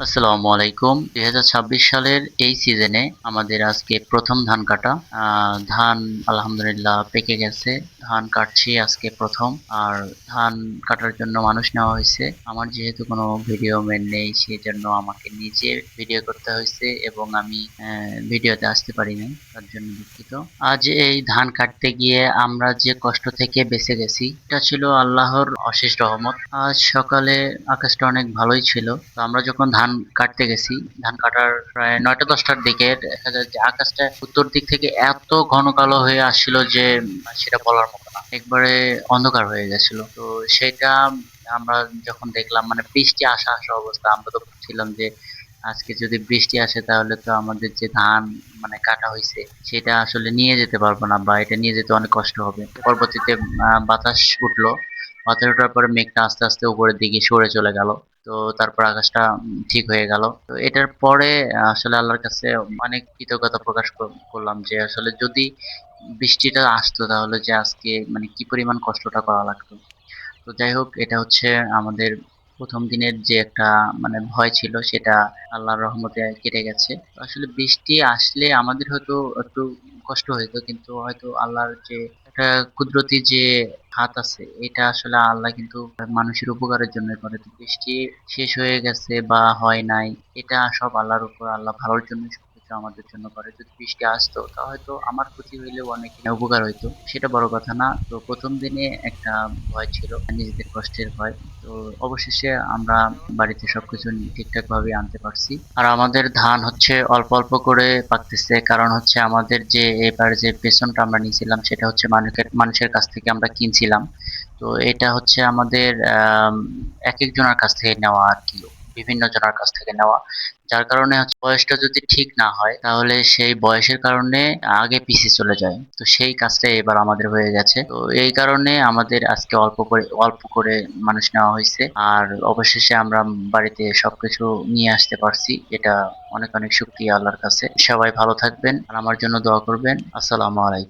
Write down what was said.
আসসালামু আলাইকুম। ২০২৬ সালের এই সিজনে আমাদের আজকে প্রথম ধান কাটা। ধান আলহামদুলিল্লাহ পেকে গেছে। ধান কাটছি আজকে প্রথম। আর ধান কাটার জন্য মানুষ নেওয়া হয়েছে। আমার যেহেতু কোনো ভিডিও ম্যান নেই সেজন্য আমাকে নিজে ভিডিও করতে হয়েছে এবং আমি ভিডিওতে আসতে পারি নাই। তার জন্য দুঃখিত। আজ এই ধান কাটতে গিয়ে আমরা যে কষ্ট থেকে বেঁচে গেছি এটা ছিল আল্লাহর অশেষ রহমত। আজ সকালে আকাশটা অনেক ভালোই ছিল। তো আমরা যখন ধান কাটতে গেছি, ধান কাটার প্রায় ৯টা ১০টার দিকে দেখা যায় যে আকাশটা উত্তর দিক থেকে এত ঘন কালো হয়ে আসছিল যে সেটা বলার মতো না। একবারে অন্ধকার হয়ে গেছিল। তো সেটা আমরা যখন দেখলাম মানে বৃষ্টি আসা আসা অবস্থা, আমরা তো ভাবছিলাম যে আজকে যদি বৃষ্টি আসে তাহলে তো আমাদের যে ধান মানে কাটা হয়েছে সেটা আসলে নিয়ে যেতে পারবো না, বা এটা নিয়ে যেতে অনেক কষ্ট হবে। পরবর্তীতে বাতাস উঠলো। বাতাস ওঠার পরে মেঘটা আস্তে আস্তে উপরের দিকে সরে চলে গেল। তো তারপর আকাশটা ঠিক হয়ে গেল। তো এটার পরে আসলে আল্লাহর কাছে অনেক কৃতজ্ঞতা প্রকাশ করলাম যে আসলে যদি বৃষ্টিটা আসতো তাহলে যে আজকে মানে কি পরিমাণ কষ্টটা করা লাগতো। তো যাই হোক, এটা হচ্ছে আমাদের প্রথম দিনের যে একটা মানে ভয় ছিল সেটা আল্লাহর রহমতে কেটে গেছে। তো আসলে বৃষ্টি আসলে আমাদের হয়তো একটু কষ্ট হইতো, কিন্তু হয়তো আল্লাহর যে একটা কুদরতি যে হাত আছে এটা আসলে আল্লাহ কিন্তু মানুষের উপকারের জন্য করে। তো বৃষ্টি শেষ হয়ে গেছে বা হয় নাই, এটা সব আল্লাহর উপর, আল্লাহ ভালোর জন্য সবকিছু আমাদের জন্য করে। যদি বৃষ্টি আসতো তা হয়তো আমার ক্ষতি হইলেও অনেক উপকার হইতো, সেটা বড় কথা না। তো প্রথম দিনে একটা ভয় ছিল, নিজেদের কষ্টের ভয়। তো অবশেষে আমরা বাড়িতে সবকিছু ঠিকঠাক ভাবে আনতে পারছি। আর আমাদের ধান হচ্ছে অল্প অল্প করে পাকতেছে, কারণ হচ্ছে আমাদের যে এবার যে বেতনটা আমরা নিয়েছিলাম সেটা হচ্ছে মানুষের কাছ থেকে আমরা কিনছিলাম। তো এটা হচ্ছে আমাদের এক একজনের কাছ থেকে নেওয়া আর কি, বিভিন্ন জনের কাছ থেকে নেওয়া। যার কারণে হচ্ছে বয়সটা যদি ঠিক না হয় তাহলে সেই বয়সের কারণে আগে পিছিয়ে চলে যায়। তো সেই কাজটা এবার আমাদের হয়ে গেছে। তো এই কারণে আমাদের আজকে অল্প করে মানুষ নেওয়া হয়েছে। আর অবশেষে আমরা বাড়িতে সবকিছু নিয়ে আসতে পারছি। এটা অনেক অনেক শুকরিয়া আল্লাহর কাছে। সবাই ভালো থাকবেন আর আমার জন্য দোয়া করবেন। আসসালামু আলাইকুম।